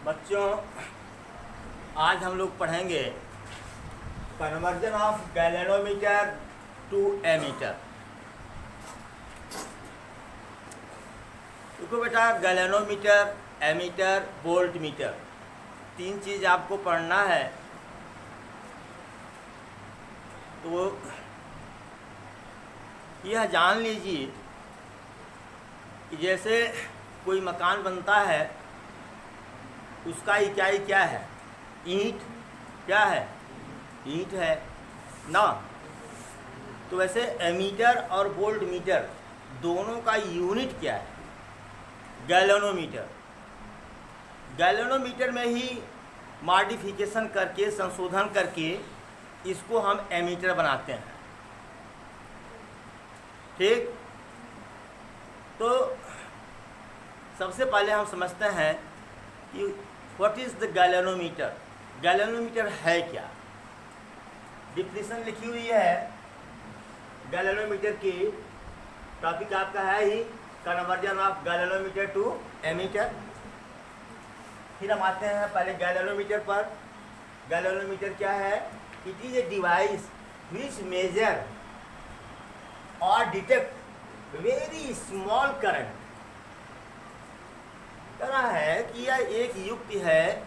बच्चों, आज हम लोग पढ़ेंगे कन्वर्जन ऑफ गैलेनोमीटर टू एमीटर। देखो बेटा, गैलेनोमीटर, एमीटर, वोल्ट मीटर, तीन चीज़ आपको पढ़ना है। तो यह जान लीजिए कि जैसे कोई मकान बनता है, उसका इकाई क्या है? ईंट। क्या है? ईंट है ना। तो वैसे एमीटर और वोल्ट मीटर दोनों का यूनिट क्या है? गैलेनोमीटर। गैलेनोमीटर में ही मॉडिफिकेशन करके, संशोधन करके इसको हम एमीटर बनाते हैं। ठीक। तो सबसे पहले हम समझते हैं कि व्हाट इज़ द गैलेनोमीटर। गैलेनोमीटर है क्या? डिफिनीशन लिखी हुई है गैलेनोमीटर की। टॉपिक आपका है ही कन्वर्जन ऑफ गैलेनोमीटर टू एमीटर। फिर हम आते हैं पहले गैलेनोमीटर पर। गैलेनोमीटर क्या है? It is a device which measure और डिटेक्ट वेरी स्मॉल करंट। कहा है कि यह एक युक्ति है,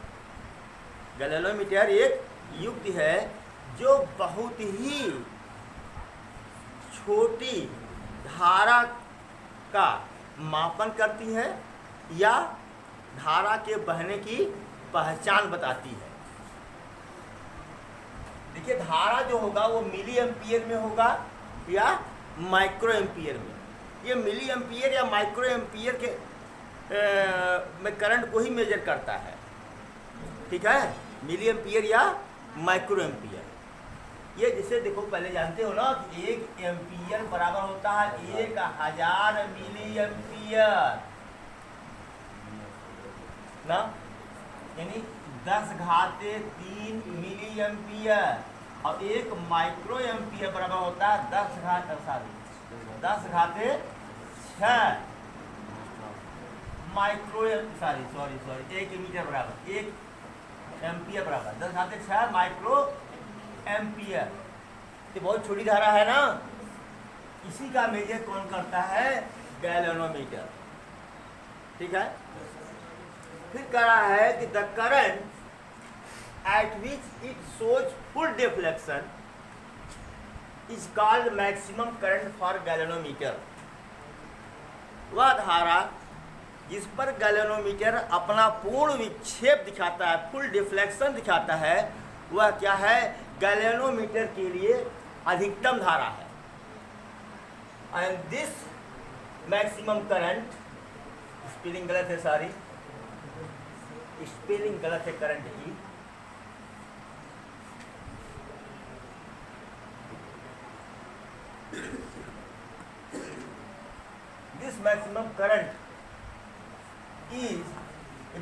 गैलेनोमीटर एक युक्ति है जो बहुत ही छोटी धारा का मापन करती है या धारा के बहने की पहचान बताती है। देखिए, धारा जो होगा वो मिली एम्पियर में होगा या माइक्रो एम्पियर में। ये मिली एम्पियर या माइक्रो एम्पियर के में करंट को ही मेजर करता है। ठीक है, मिली एम्पियर या माइक्रो एम्पियर। ये जिसे देखो, पहले जानते हो ना कि 1 एम्पियर बराबर होता है 1000 मिली एम्पियर ना, यानी 10⁻³ मिली एम्पियर। और 1 माइक्रो एम्पियर बराबर होता है 10⁻6 माइक्रो 1 मीटर बराबर 1 एम्पियर बराबर 10⁻6 माइक्रो एम्पियर। ये बहुत छोटी धारा है ना। इसी का मेजर कौन करता है? गैलेनोमीटर। ठीक है। फिर कह रहा है कि the current at which it shows full deflection is called maximum current for galvanometer. वह धारा जिस पर गैलेनोमीटर अपना पूर्ण विक्षेप दिखाता है, फुल डिफ्लेक्शन दिखाता है, वह क्या है? गैलेनोमीटर के लिए अधिकतम धारा है। And this maximum current, spelling गलत है, सॉरी, स्पेलिंग गलत है करंट की। This maximum current is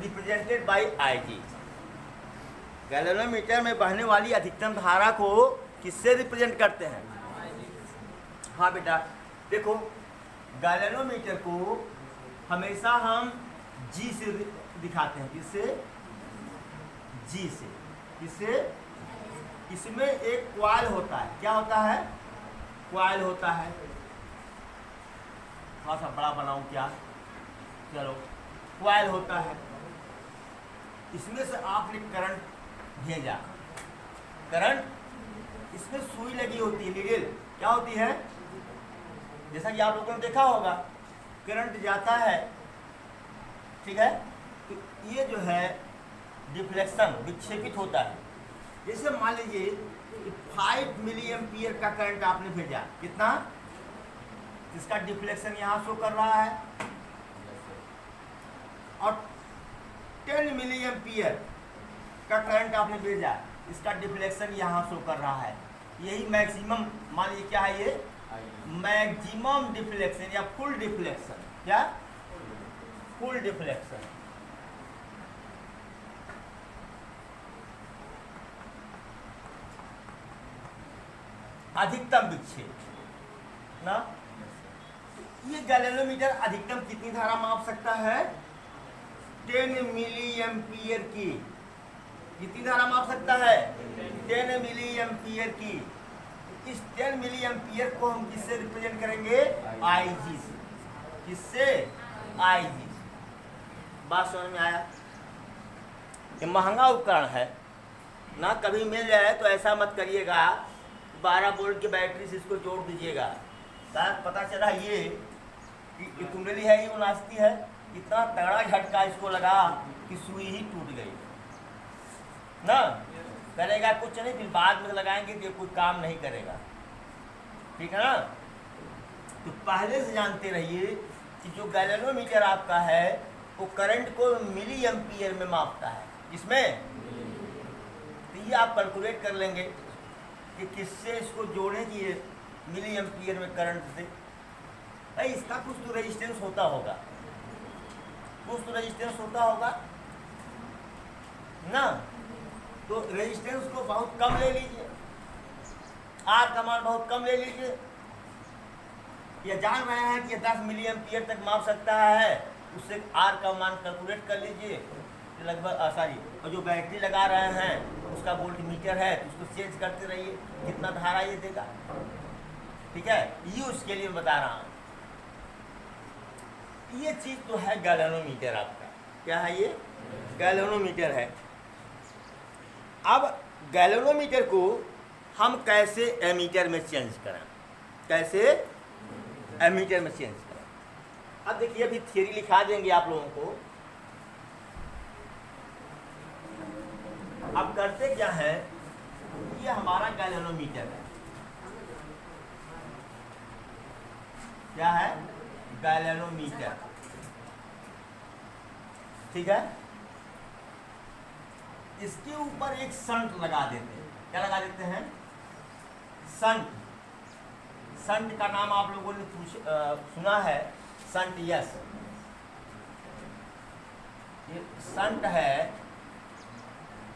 represented by IT। गैलेनोमीटर में बहने वाली अधिकतम धारा को किससे रिप्रेजेंट करते हैं? हाँ बेटा, देखो, गैलेनोमीटर को हमेशा हम G से दिखाते हैं। किससे? G से। किससे? इसमें एक क्वाइल होता है। क्या होता है? क्वाइल होता है। थोड़ा सा बड़ा बनाऊं क्या? चलो, क्वाइल होता है। इसमें से आपने करंट भेजा। करंट, इसमें सुई लगी होती है, नीडल। क्या होती है? जैसा कि आप लोगों ने देखा होगा, करंट जाता है, ठीक है, तो ये जो है डिफ्लेक्शन, विक्षेपित होता है। जैसे मान लीजिए कि 5 मिली एम्पियर का करंट आपने भेजा। कितना? इसका डिफ्लेक्शन यहाँ शो कर रहा है। और 10 मिली एम्पियर का करंट आपने भेजा, इसका डिफ्लेक्शन यहाँ शो कर रहा है। यही मैक्सिमम, मान लीजिए क्या है ये? मैक्सिमम डिफ्लेक्शन या फुल डिफ्लेक्शन। क्या? Full deflection. अधिकतम विक्षेप ना। ये गैलेनोमीटर अधिकतम कितनी धारा माप सकता है? 10 मिली एम्पियर की कितनी धारा माप सकता है? 10 मिली एम्पियर की। इस 10 मिली एम्पियर को हम किससे रिप्रेजेंट करेंगे? IG से। किससे? IG से। बात समझ में आया? ये महंगा उपकरण है ना, कभी मिल जाए तो ऐसा मत करिएगा 12 वोल्ट की बैटरी से इसको जोड़ दीजिएगा। पता चला ये कि कुंडली है, ये नाचती है, इतना तगड़ा झटका इसको लगा कि सुई ही टूट गई ना। करेगा कुछ नहीं, फिर बाद में लगाएंगे तो कोई काम नहीं करेगा, ठीक है ना। तो पहले से जानते रहिए कि जो गैल्वेनोमीटर आपका है वो करंट को मिली एम्पियर में मापता है। इसमें तो ये आप कैलकुलेट कर लेंगे कि किससे इसको जोड़े कि मिली एम्पियर में करंट से। भाई इसका कुछ तो रेजिस्टेंस होता होगा, कुछ तो रेजिस्टेंस होता होगा ना। तो रेजिस्टेंस को बहुत कम ले लीजिए, आर का मान बहुत कम ले लीजिए। ये जान रहे हैं कि 10 मिली एम्पियर तक माप सकता है, उससे आर का मान कैलकुलेट कर लीजिए लगभग सॉरी। और जो बैटरी लगा रहे हैं उसका वोल्ट मीटर है तो उसको चेंज करते रहिए कितना धारा ये देगा, ठीक है। ये उसके लिए बता रहा हूँ। ये चीज़ तो है गैल्वेनोमीटर आपका। क्या है ये? गैल्वेनोमीटर है। अब गैल्वेनोमीटर को हम कैसे एमीटर में चेंज करें? कैसे एमीटर में चेंज करें? अब देखिए अभी थियरी लिखा देंगे आप लोगों को। अब करते क्या है, ये हमारा गैल्वेनोमीटर है। क्या है? गैल्वेनोमीटर, ठीक है। इसके ऊपर एक शंट लगा देते हैं। क्या लगा देते हैं? शंट। शंट का नाम आप लोगों ने सुना है, शंट। यस, ये शंट है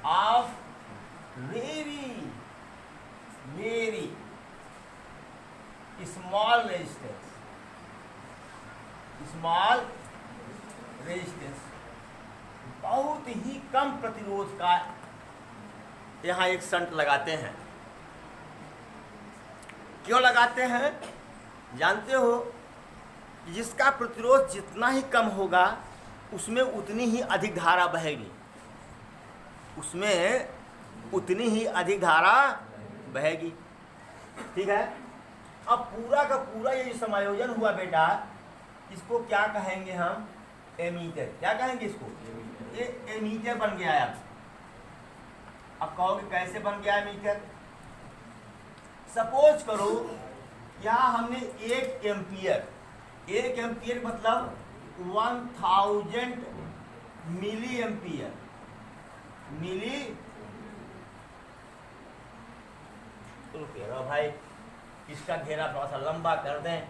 of very very small resistance. Small resistance, बहुत ही कम प्रतिरोध का यहाँ एक शंट लगाते हैं। क्यों लगाते हैं? जानते हो, जिसका प्रतिरोध जितना ही कम होगा उसमें उतनी ही अधिक धारा बहेगी, उसमें उतनी ही अधिक धारा बहेगी, ठीक है। अब पूरा का पूरा ये जो समायोजन हुआ बेटा, इसको क्या कहेंगे हम? एमीटर। क्या कहेंगे इसको? ये एमीटर बन गया है। अब कहोगे कैसे बन गया एमीटर? सपोज करो यहाँ हमने 1 एम्पियर, 1 एम्पियर मतलब 1000 मिली एम्पियर, मिली। रुकिए रहो भाई, इसका घेरा थोड़ा सा लंबा कर दें।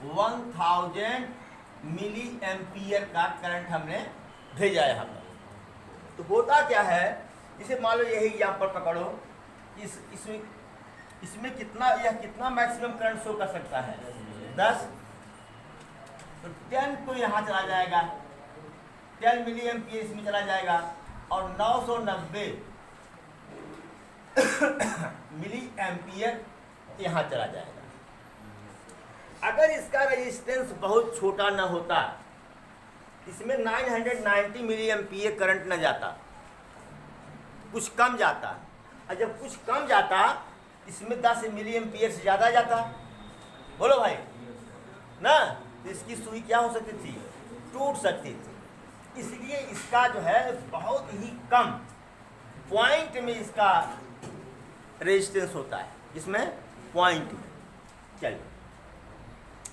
1000 मिली एम्पियर का करंट हमने भेजा है हमने। तो होता क्या है, इसे मान लो यही एग्जाम्पल पकड़ो, इसमें कितना, यह कितना मैक्सिमम करंट शो कर सकता है? 10। तो 10 तो यहाँ चला जाएगा, 10 मिली एम्पियर इसमें चला जाएगा, और 990 मिली एम्पियर यहाँ चला जाएगा। अगर इसका रेजिस्टेंस बहुत छोटा न होता, इसमें 990 मिली एम्पियर करंट न जाता, कुछ कम जाता, और जब कुछ कम जाता इसमें 10 मिली एम्पियर से ज़्यादा जाता। बोलो भाई ना, तो इसकी सुई क्या हो सकती थी? टूट सकती थी। इसलिए इसका जो है बहुत ही कम पॉइंट में इसका रेजिस्टेंस होता है, इसमें पॉइंट में। चलिए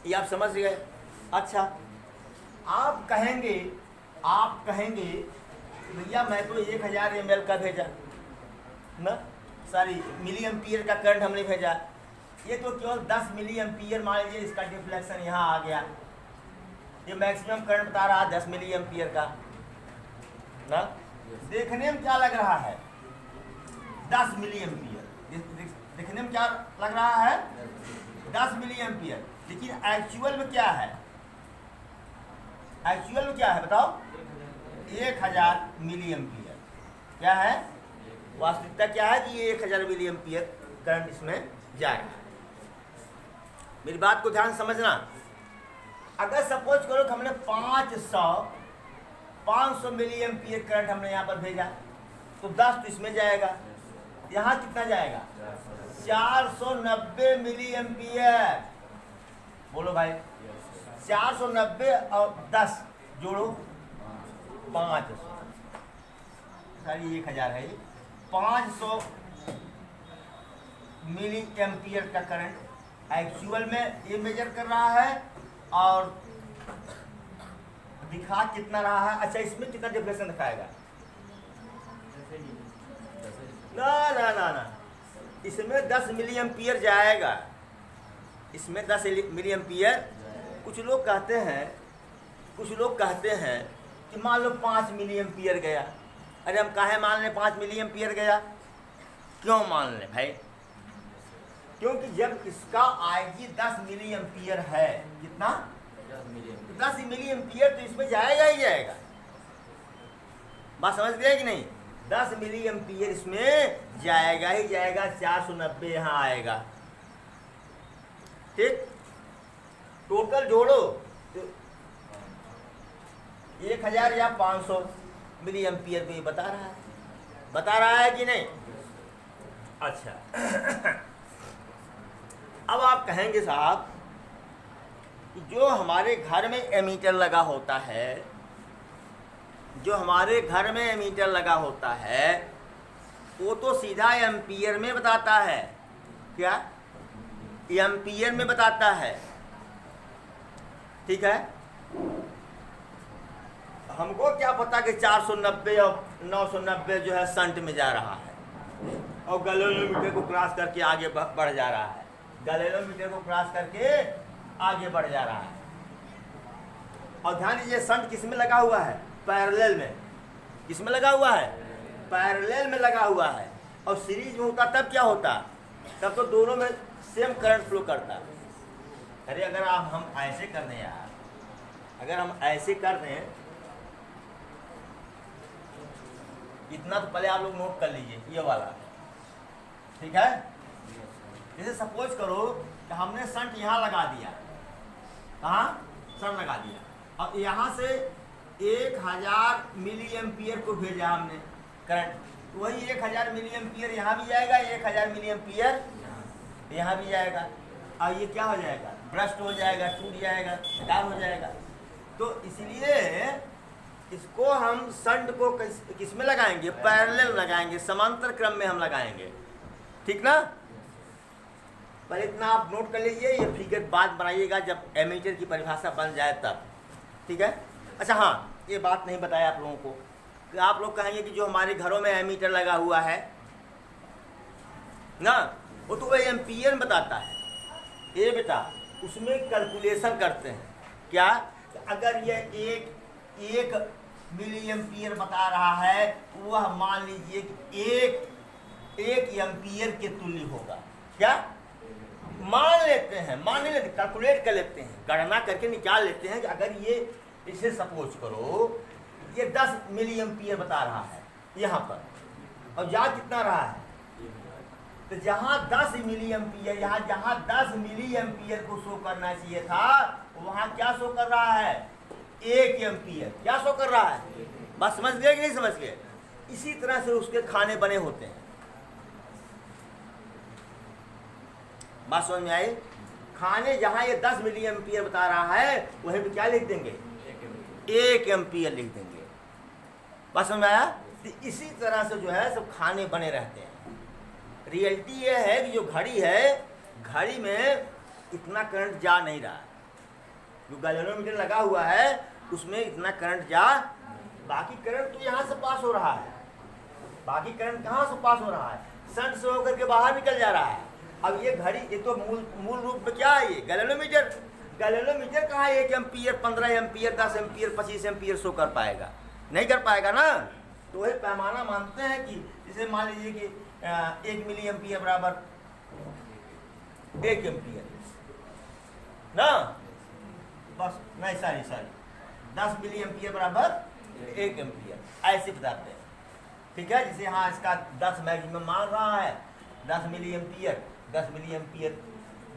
ये आप समझ गए। अच्छा, आप कहेंगे भैया मैं तो 1000 ml का भेजा ना, सॉरी मिली एम्पियर का करंट हमने भेजा, ये तो केवल 10 मिली एम्पियर, मान लीजिए इसका डिफ्लेक्शन यहाँ आ गया, ये मैक्सिमम करंट बता रहा है 10 मिली एम्पियर का ना। देखने में क्या लग रहा है? 10 मिली एम्पियर। देखने में क्या लग रहा है? 10 मिली एम्पियर, लेकिन एक्चुअल में क्या है? एक्चुअल में क्या है बताओ, 1000 मिली एम्पियर। क्या है वास्तविकता, क्या है कि ये 1000 मिली एम्पियर करंट इसमें जाएगा। मेरी बात को ध्यान समझना। अगर सपोज करो कि हमने 500 मिली एम्पियर करंट हमने यहाँ पर भेजा, तो 10 तो इसमें जाएगा, यहाँ कितना जाएगा 490 मिली एम्पियर। बोलो भाई 490 और 10 जोड़ो 500, सारी 1000 है, 500 मिली एम्पियर का करंट एक्चुअल में ये मेजर कर रहा है और दिखा कितना रहा है। अच्छा इसमें कितना डिफरेंस दिखाएगा, ना ना ना ना, इसमें 10 मिली एम्पियर जाएगा, इसमें 10 मिली एम्पियर। कुछ लोग कहते हैं कि मान लो 5 मिली एम्पियर गया। अरे हम काहे मान लें 5 मिली एम्पियर गया, क्यों मान लें भाई, क्योंकि जब इसका आएगी 10 मिली एम्पियर है, कितना 10 मिली एम्पियर, तो इसमें जाएगा ही जाएगा। बात समझ गए कि नहीं, 10 मिली एम्पियर इसमें जाएगा ही जाएगा, 490 यहाँ आएगा। ठीक, टोटल जोड़ो तो 1000 या 500 मिली एम्पियर को ये बता रहा है कि नहीं। अच्छा अब आप कहेंगे साहब कि जो हमारे घर में एमीटर लगा होता है, वो तो सीधा एम्पियर में बताता है। क्या एम्पियर में बताता है, ठीक है। हमको क्या पता कि 490 और 990 जो है संट में जा रहा है और गैलोमीटर को क्रॉस करके आगे बढ़ जा रहा है, गैलोमीटर को क्रॉस करके आगे बढ़ जा रहा है। और ध्यान दीजिए संट किस में लगा हुआ है, पैरेलल में। किस में लगा हुआ है, पैरेलल में लगा हुआ है। और सीरीज में होता तब क्या होता, तब तो दोनों में सेम करंट फ्लो करता। अरे अगर हम ऐसे कर दें यार, अगर हम ऐसे कर दें, इतना तो पहले आप लोग नोट कर लीजिए ये वाला, ठीक है। जैसे सपोज करो कि हमने संट यहाँ लगा दिया, कहाँ संट लगा दिया, और यहाँ से 1000 मिली एम्पियर को भेजा हमने करंट, तो वही 1000 मिली एम्पियर यहाँ भी जाएगा, 1000 मिली एम्पियर यहाँ भी जाएगा, और ये क्या हो जाएगा, ब्रस्ट हो जाएगा, टूट जाएगा, बेकार हो जाएगा। तो इसलिए इसको हम संट को किस में लगाएंगे, पैरेलल लगाएंगे, समांतर क्रम में हम लगाएंगे, ठीक ना। पर इतना आप नोट कर लीजिए, ये फिगर बात बनाइएगा जब एमीटर की परिभाषा बन जाए तब, ठीक है। अच्छा हाँ, ये बात नहीं बताया आप लोगों को कि आप लोग कहेंगे कि जो हमारे घरों में एमीटर लगा हुआ है ना, वो तो वही एम्पियर में बताता है। ये बेटा उसमें कैलकुलेशन करते हैं, क्या अगर ये एक मिली एम्पियर बता रहा है, वह मान लीजिए कि एक एम्पियर के तुल्य होगा। क्या मान लेते हैं, मान नहीं लेते, कैलकुलेट कर लेते हैं, गणना करके निकाल लेते हैं कि अगर ये इसे सपोज करो ये 10 मिली एम्पियर बता रहा है यहाँ पर, और जा कितना रहा है, तो जहाँ 10 मिली एम्पियर, यहाँ जहाँ 10 मिली एम्पियर को शो करना चाहिए था, वहाँ क्या शो कर रहा है, 1 एम्पियर। क्या शो कर रहा है, बस समझ गए कि नहीं समझ गए। इसी तरह से उसके खाने बने होते हैं। बात समझ में आई, खाने जहाँ ये 10 मिली एम्पियर बता रहा है, वहीं पे क्या लिख देंगे, 1 एम्पियर लिख देंगे। बात समझ में आया। तो इसी तरह से जो है सब खाने बने रहते हैं। रियलिटी ये है कि जो घड़ी है, घड़ी में इतना करंट जा नहीं रहा है, जो गैल्वेनोमीटर लगा हुआ है उसमें इतना करंट जा, बाकी करंट तो यहाँ से पास हो रहा है, बाकी करंट कहाँ से पास हो रहा है, संट से होकर के बाहर निकल जा रहा है। अब ये घड़ी, ये तो मूल रूप में क्या है, ये गैल्वेनोमीटर। गैल्वेनोमीटर कहाँ 1 ampere, 15 ampere, 10 ampere, 25 ampere show कर पाएगा, नहीं कर पाएगा ना। तो वही पैमाना मानते हैं कि जैसे मान लीजिए कि 1 मिली एम्पियर बराबर 1 एम्पियर ना, बस नहीं, सारी 10 मिली एम्पियर बराबर 1 एम्पियर, ऐसे बताते हैं। ठीक है, जैसे हाँ इसका 10 मैक्सिमम मान रहा है, 10 मिली एम्पियर, 10 मिली एम्पियर,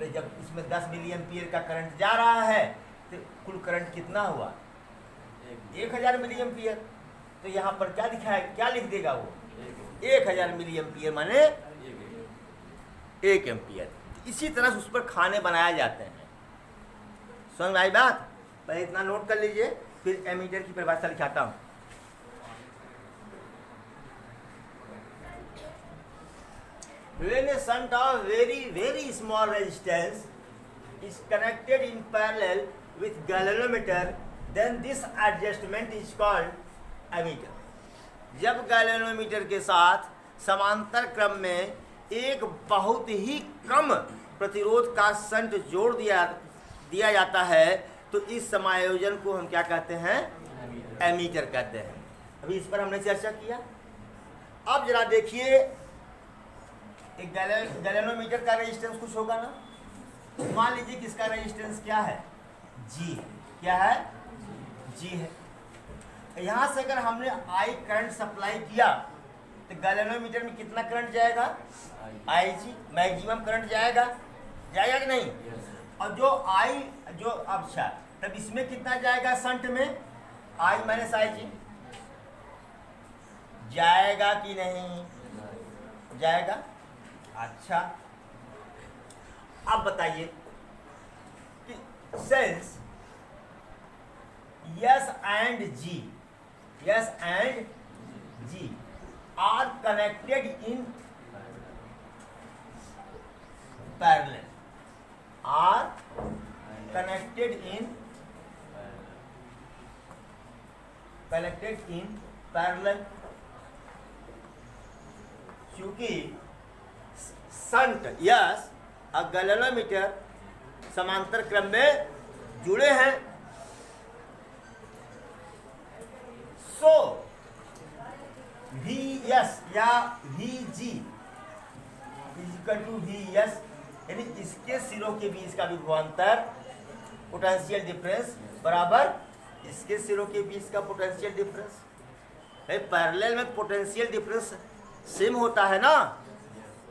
जब इसमें 10 मिली एम्पियर का करंट जा रहा है तो कुल करंट कितना हुआ? 1000 मिली एम्पियर। तो यहाँ पर क्या लिखा है, क्या लिख देगा वो? 1000 मिली एम्पियर माने 1 एम्पियर। इसी तरह से उस पर खाने बनाए जाते हैं। समझ में आई बात? पहले इतना नोट कर लीजिए, फिर एमीटर की परिभाषा लिखाता हूँ। When a shunt of very small resistance is connected in parallel with galvanometer, then this adjustment is called ammeter. जब गैल्वेनोमीटर के साथ समांतर क्रम में एक बहुत ही कम प्रतिरोध का शंट जोड़ दिया जाता है तो इस समायोजन को हम क्या कहते हैं? एमीटर कहते हैं। अभी इस पर हमने चर्चा किया। अब जरा देखिए, एक गैल्वेनोमीटर का रेजिस्टेंस कुछ होगा ना। मान लीजिए कि इसका रेजिस्टेंस क्या है? G। क्या है? G है। यहाँ से अगर हमने I करंट सप्लाई किया तो गैल्वेनोमीटर में कितना करंट जाएगा? IG मैक्सिमम करंट जाएगा कि नहीं? और जो अच्छा, तब इसमें कितना जाएगा शंट में? I माइनस IG जाएगा कि नहीं जाएगा? अच्छा, अब बताइए कि sense S and G are connected in parallel, क्योंकि शंट यस और गैल्वेनोमीटर समांतर क्रम में जुड़े हैं। सो VS या VG इक्वल टू VS, यानी इसके सिरों के बीच का विभवांतर पोटेंशियल डिफरेंस बराबर इसके सिरों के बीच का पोटेंशियल डिफरेंस। पैरेलल में पोटेंशियल डिफरेंस सेम होता है ना,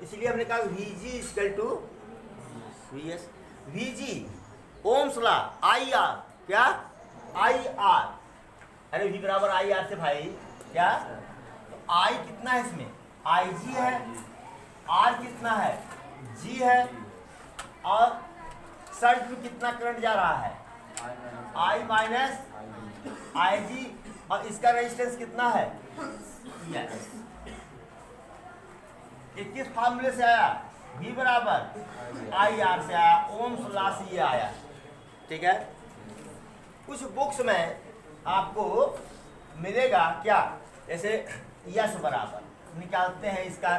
इसलिए हमने कहा VG equal to VS। VG Ohm's law IR, क्या IR, अरे V बराबर IR से भाई क्या, तो I कितना है इसमें? IG है, R कितना है? G है, और शंट में कितना करंट जा रहा है? I माइनस IG, और इसका रेजिस्टेंस कितना है? yes। ये किस फार्मूले से आया? V बराबर IR से आया, ओम्स लॉ से ये आया। ठीक है, कुछ बुक्स में आपको मिलेगा क्या, जैसे यस बराबर निकालते हैं, इसका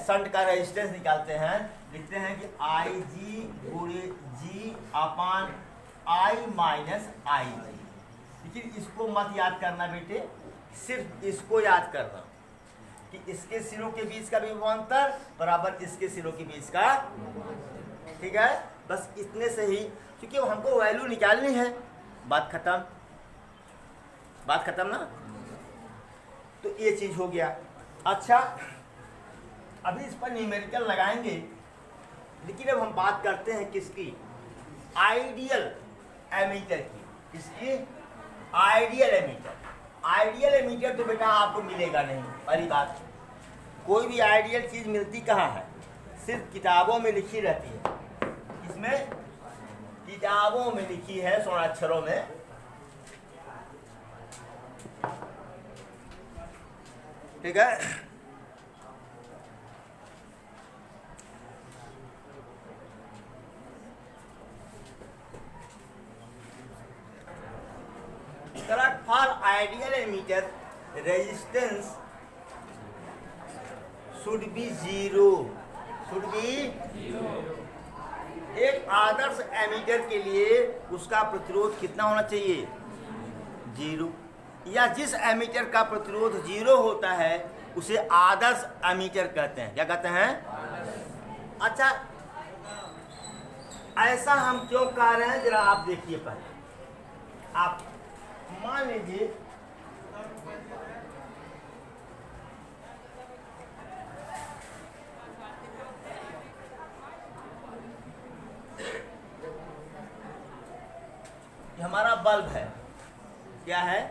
शंट का रेजिस्टेंस निकालते हैं, लिखते हैं कि IG गुणे G upon I minus IG। लेकिन इसको मत याद करना बेटे, सिर्फ इसको याद करना कि इसके सिरों के बीच का विभवांतर बराबर इसके सिरों के बीच का। ठीक है, बस इतने से ही, क्योंकि हमको वैल्यू निकालनी है। बात खत्म ना। तो ये चीज हो गया। अच्छा, अभी इस पर न्यूमेरिकल लगाएंगे, लेकिन अब हम बात करते हैं किसकी? आइडियल एमीटर की। किसकी? Ideal ammeter. आइडियल एमीटर तो बेटा आपको मिलेगा नहीं, पहली बात। कोई भी आइडियल चीज मिलती कहाँ है? सिर्फ किताबों में लिखी रहती है। इसमें किताबों में लिखी है स्वर्ण अक्षरों में। ठीक है, correct for ideal emitter resistance should be zero। एक आदर्श एमीटर के लिए उसका प्रतिरोध कितना होना चाहिए? 0। या जिस एमीटर का प्रतिरोध 0 होता है उसे आदर्श एमीटर कहते हैं। क्या कहते हैं? अच्छा, ऐसा हम क्यों कह रहे हैं, जरा आप देखिए। पहले आप मान लीजिए कि हमारा बल्ब है, क्या है,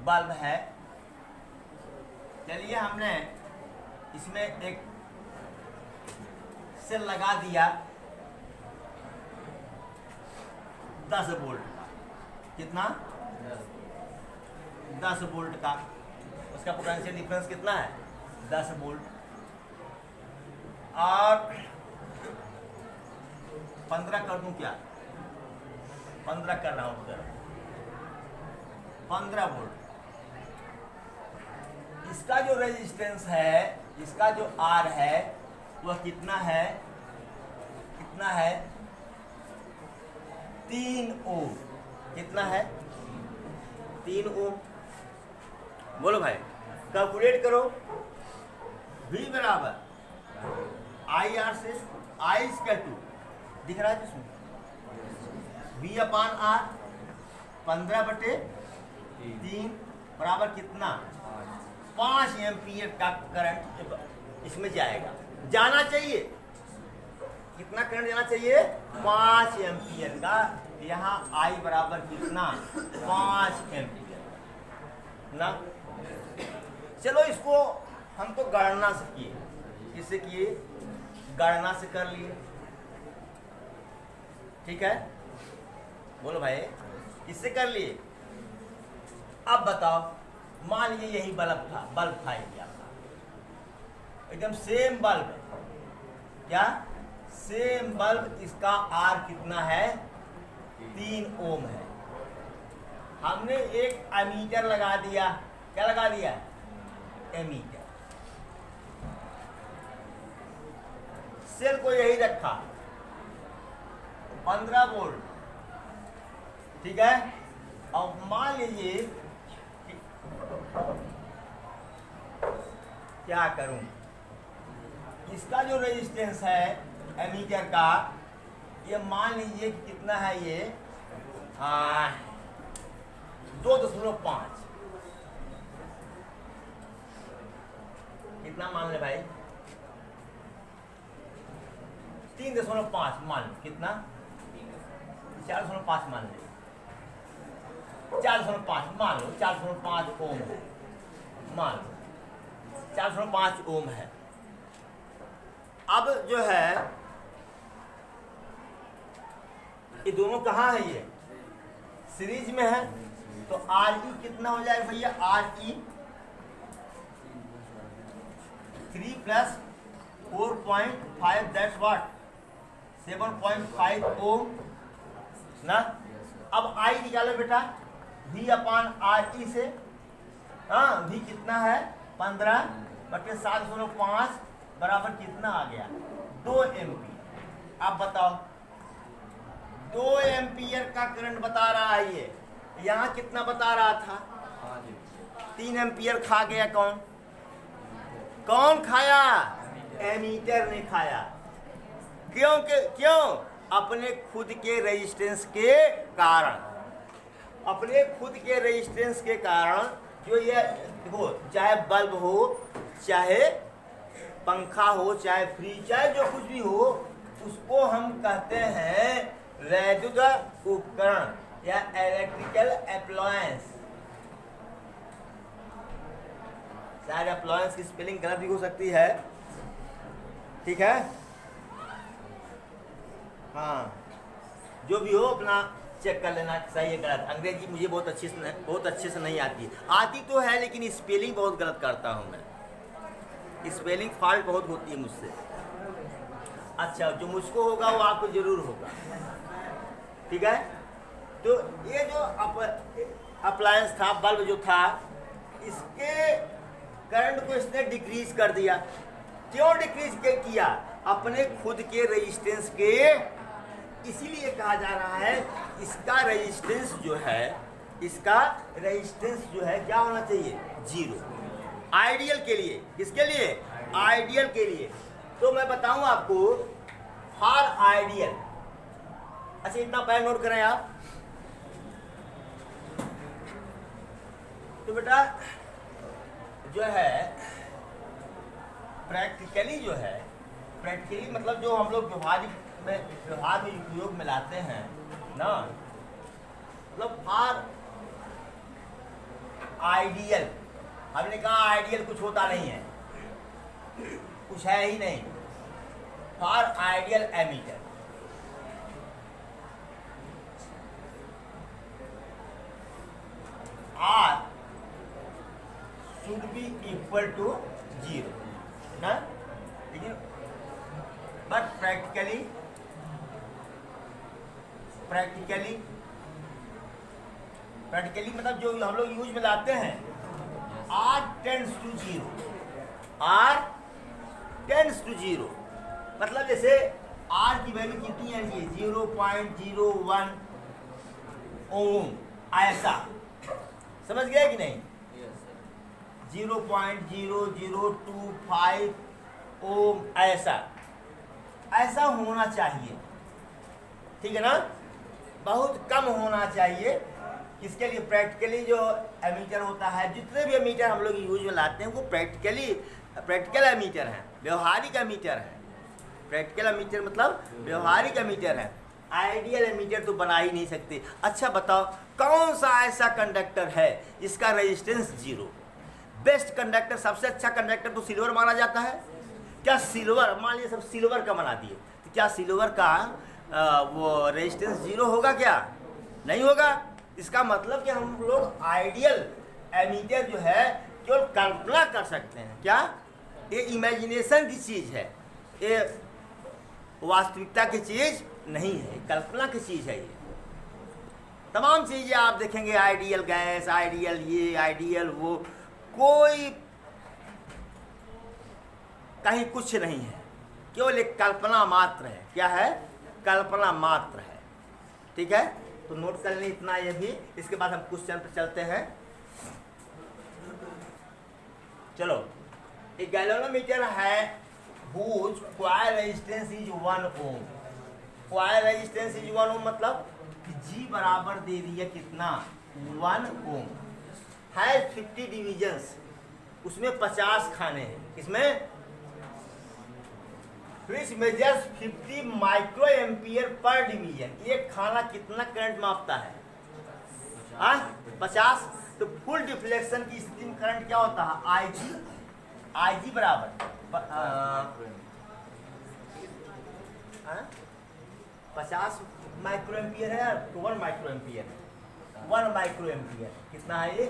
बल्ब है। चलिए हमने इसमें एक सेल लगा दिया 10 वोल्ट का। कितना? 10 वोल्ट का। उसका पोटेंशियल डिफरेंस कितना है? 10 वोल्ट। और 15 कर दूं क्या? 15 कर रहा हूं उधर, 15 वोल्ट। इसका जो रेजिस्टेंस है, इसका जो आर है, वह कितना है? कितना है? 3 ओम। कितना है? 3 ओम। बोलो भाई, कैलकुलेट करो। V बराबर आई आर से, आई स्क्वायर टू दिख रहा है जिसमें V अपान आर 15/3 बराबर कितना? 5 एम्पियर का करंट इसमें जाएगा, जाना चाहिए। कितना करंट जाना चाहिए? 5 एम्पियर का। यहाँ I बराबर कितना? 5 एम्पियर ना। चलो इसको हम तो गणना से किए, किससे किए? गणना से कर लिए, ठीक है। बोलो भाई, किससे कर लिए? अब बताओ, मान लीजिए यही बल्ब था, बल्ब था ये आपका, एकदम सेम बल्ब। क्या? Same bulb. इसका आर कितना है? 3 ओम है। हमने एक एमीटर लगा दिया। क्या लगा दिया? एमीटर। सेल को यही रखा 15 वोल्ट, ठीक है। अब मान लीजिए क्या करूं, इसका जो रेजिस्टेंस है एमीटर का, ये मान लीजिए कि कितना है? ये 2.5। कितना मान ले भाई? 3.5 मान लो। कितना? 4.5 मान ले, 4.5 मान लो। 4.5 ओम है, मान लो 4.5 ओम है। अब जो है ये दोनों कहाँ है? ये सीरीज में है, तो आर ई कितना हो जाएगा भैया? R E 3 + 4.5 that's what? 7.5 ओम ना। अब आई निकालो बेटा, V अपान आर ई से। हाँ, V कितना है? 15/7.5 बराबर कितना आ गया? 2 एम्पियर। अब बताओ, 2 एम्पियर का करंट बता रहा है ये। यहाँ कितना बता रहा था? 3 एम्पियर खा गया। कौन? कौन खाया? एमीटर ने खाया। क्यों? अपने खुद के रेजिस्टेंस के कारण। अपने खुद के रेजिस्टेंस के कारण जो ये हो, चाहे बल्ब हो, चाहे पंखा हो, चाहे फ्रिज, चाहे जो कुछ भी हो, उसको हम कहते हैं वैद्युत उपकरण या इलेक्ट्रिकल एप्लायंस। शायद एप्लायंस की स्पेलिंग गलत भी हो सकती है, ठीक है। हाँ, जो भी हो अपना चेक कर लेना सही है गलत। अंग्रेजी मुझे बहुत अच्छे से नहीं आती तो है, लेकिन स्पेलिंग बहुत गलत करता हूँ मैं। स्पेलिंग फॉल्ट बहुत होती है मुझसे। अच्छा, जो मुझको होगा वो आपको जरूर होगा, ठीक है। तो ये जो अप्लायंस था, बल्ब जो था, इसके करंट को इसने डिक्रीज कर दिया। क्यों डिक्रीज किया? अपने खुद के रेजिस्टेंस के। इसीलिए कहा जा रहा है इसका रेजिस्टेंस जो है, इसका रेजिस्टेंस जो है क्या होना चाहिए? 0। आइडियल के लिए। किसके लिए? आइडियल के लिए। तो मैं बताऊं आपको, फॉर आइडियल। अच्छा, इतना पहले नोट करें आप। तो बेटा जो है प्रैक्टिकली जो है, प्रैक्टिकली मतलब जो हम लोग व्यवहार में उपयोग में लाते हैं ना, मतलब फॉर आइडियल, हमने कहा आइडियल कुछ होता नहीं है, कुछ है ही नहीं। For ideal ammeter R should be equal to 0 ना, लेकिन बट प्रैक्टिकली मतलब जो हम लोग यूज में लाते हैं, R tends to 0, R tends to 0, मतलब जैसे R की वैल्यू कितनी है, 0.01 ओम, ऐसा समझ गया कि नहीं? 0.0025 ओम, ऐसा होना चाहिए, ठीक है ना? बहुत कम होना चाहिए। किसके लिए? प्रैक्टिकली जो एमीटर होता है, जितने भी एमीटर हम लोग यूज में लाते हैं वो प्रैक्टिकल एमीटर हैं, व्यवहारिक एमीटर हैं। प्रैक्टिकल एमीटर मतलब व्यवहारिक एमीटर है, आइडियल एमीटर तो बना ही नहीं सकते। अच्छा बताओ, कौन सा ऐसा कंडक्टर है जिसका रेजिस्टेंस 0? बेस्ट कंडक्टर, सबसे अच्छा कंडक्टर तो सिल्वर माना जाता है। क्या सिल्वर, मान लीजिए सब सिल्वर का बना दिए, तो क्या सिल्वर का वो रेजिस्टेंस 0 होगा? क्या नहीं होगा। इसका मतलब कि हम लोग आइडियल एमीटर जो है केवल कल्पना कर सकते हैं। क्या? ये इमेजिनेशन की चीज़ है, ये वास्तविकता की चीज़ नहीं है, कल्पना की चीज़ है। ये तमाम चीज़ें आप देखेंगे, आइडियल गैस, आइडियल ये, आइडियल वो, कोई कहीं कुछ नहीं है, केवल एक कल्पना मात्र है। क्या है? कल्पना मात्र है। ठीक है, तो नोट कर लें इतना ये भी। इसके बाद हम क्वेश्चन पर चलते हैं। चलो, एक गैल्वेनोमीटर है whose coil resistance is 1 ohm। coil resistance is 1 ohm मतलब कि G बराबर दे दिया कितना? 1 ohm है। 50 डिविजन्स, उसमें 50 खाने हैं। इसमें which measures 50 micro ampere per division. एक खाना कितना करंट मापता है? 50। तो फुल डिफ्लेक्शन की स्थिति में करंट क्या होता है? IG बराबर 50 माइक्रो एम्पियर है तो 1 माइक्रो एम्पियर, 1 माइक्रो एम्पियर कितना है ये?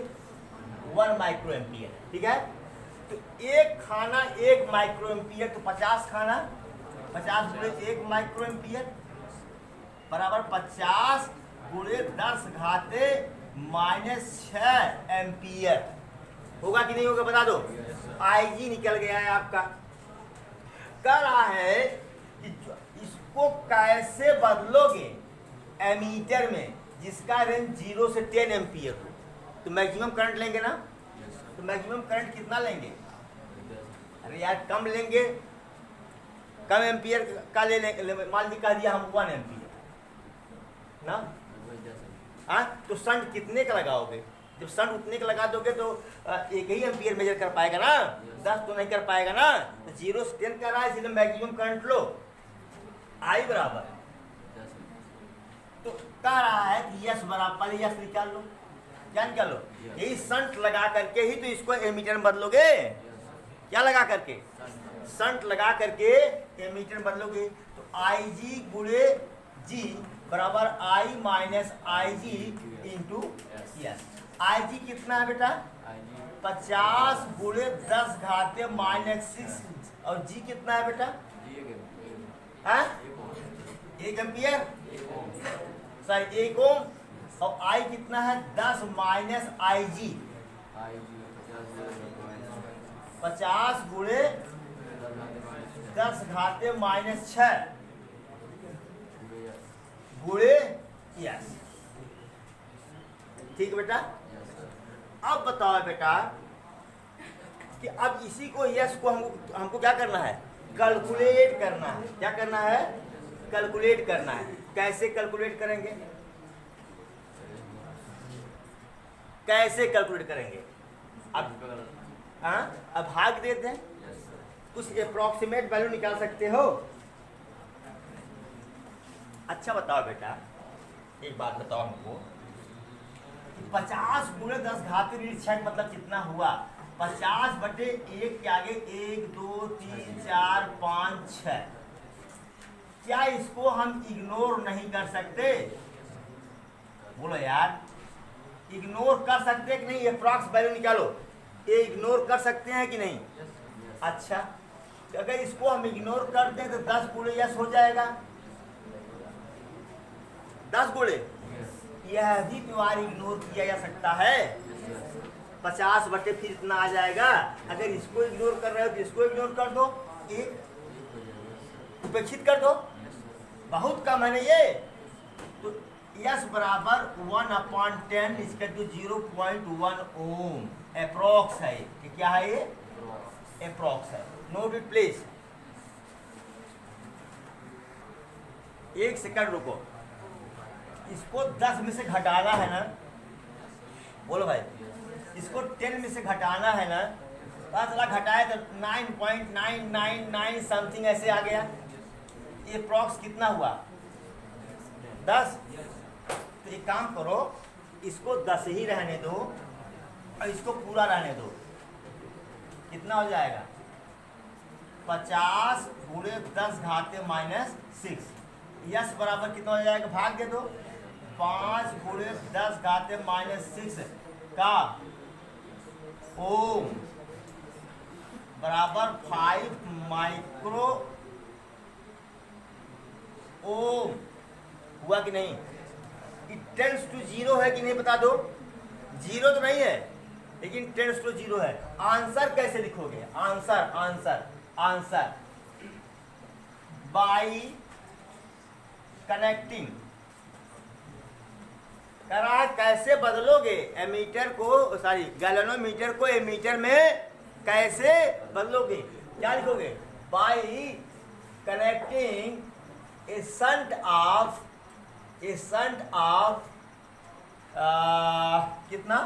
1 माइक्रो एम्पियर। ठीक है, तो एक खाना 1 माइक्रो एम्पियर, तो 50 खाना 50 गुणे 1 माइक्रो एम्पियर बराबर 50 गुणे 10 घाते -6 एम्पियर। होगा कि नहीं होगा? बता दो। IG निकल गया है आपका। कह रहा है कि इसको कैसे बदलोगे एमीटर में जिसका रेंज 0 से 10 एम्पियर हो। तो मैक्सिमम करंट लेंगे ना, तो मैक्सिमम करंट कितना लेंगे? अरे यार कम लेंगे, कम एम्पियर का ले लेंगे। मान लीजिए कह दिया हम 1 एम्पियर ना, हाँ, तो शंट कितने का लगाओगे? जब शंट उतने का लगा दोगे तो एक ही एम्पियर मेजर कर पाएगा ना, 10 तो नहीं कर पाएगा ना। तो 0 से 10 कर रहा है, इसलिए मैक्सिमम करंट लो I बराबर। तो कह रहा है कि यस बराबर, यस निकाल लो, क्या निकाल लो? यही शंट लगा करके ही तो इसको एमीटर में बदलोगे। क्या लगा करके? शंट लगा करके एमीटर में बदलोगे। तो IG गुणे G बराबर I minus IG into yes. IG कितना है बेटा? 50 गुणे 10 घाते -6, और G कितना है बेटा? 1 एम्पियर, सॉरी 1 ओम। और I कितना है? 10 माइनस IG, 50 गुणे 10 घाते -6 गुणे यस। ठीक बेटा, अब बताओ बेटा कि अब इसी को यस को हमको क्या करना है? कैलकुलेट करना है। क्या करना है? कैलकुलेट करना है। कैसे कैलकुलेट करेंगे? कैसे कैलकुलेट करेंगे? अब हाँ, अब भाग देते हैं, कुछ अप्रोक्सीमेट वैल्यू निकाल सकते हो? अच्छा बताओ बेटा, एक बात बताओ हमको, 50 गुणे 10 घात ऋण 6 मतलब कितना हुआ? 50/1 के आगे 1 2 3 4 5 6। क्या इसको हम इग्नोर नहीं कर सकते? बोलो यार, इग्नोर कर सकते कि नहीं? अप्रॉक्स वैल्यू निकालो, ये इग्नोर कर सकते हैं कि नहीं? अच्छा, तो अगर इसको हम इग्नोर कर दें तो 10 गुणे यस हो जाएगा। 10 गुणे यह भी त्योहार इग्नोर किया जा सकता है। 50 बटे फिर इतना आ जाएगा। अगर इसको इग्नोर कर रहे हो तो इसको इग्नोर कर दो, एक उपेक्षित कर दो, बहुत कम है ना ये। तो यस बराबर 1/10 इसका जो 0.1 ओम अप्रोक्स है। कि क्या है ये? अप्रोक्स है। Note it please. एक सेकंड रुको, इसको 10 में से घटाना है ना? बोलो भाई, इसको 10 में से घटाना है ना? पता चला घटाए तो 9.999 समथिंग ऐसे आ गया। ये अप्रॉक्स कितना हुआ? 10। तो एक काम करो, इसको 10 ही रहने दो और इसको पूरा रहने दो। कितना हो जाएगा? 50 गुणे 10 घाते -6। यस बराबर कितना हो जाएगा? भाग दे दो। 5 गुणे 10 घाते -6 का ओम बराबर 5 माइक्रो ओम। हुआ कि नहीं? इट टेंड्स टू 0 है कि नहीं बता दो? 0 तो नहीं है, लेकिन टेंड्स टू 0 है। आंसर कैसे लिखोगे? आंसर बाई कनेक्टिंग करा। कैसे बदलोगे एमीटर को, सॉरी गैल्वेनोमीटर को एमीटर में कैसे बदलोगे? क्या लिखोगे? By connecting A shunt of कितना?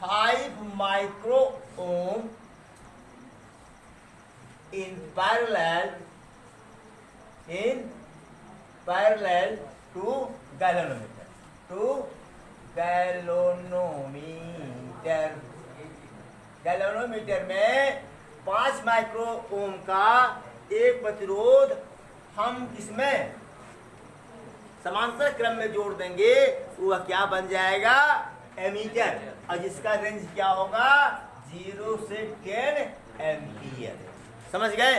5 micro ohm in parallel to galvanometer में 5 माइक्रो ओम का एक प्रतिरोध हम किसमें समांतर क्रम में जोड़ देंगे, वह क्या बन जाएगा? एमीटर। और जिसका रेंज क्या होगा? 0 से 10 एम्पियर। समझ गए?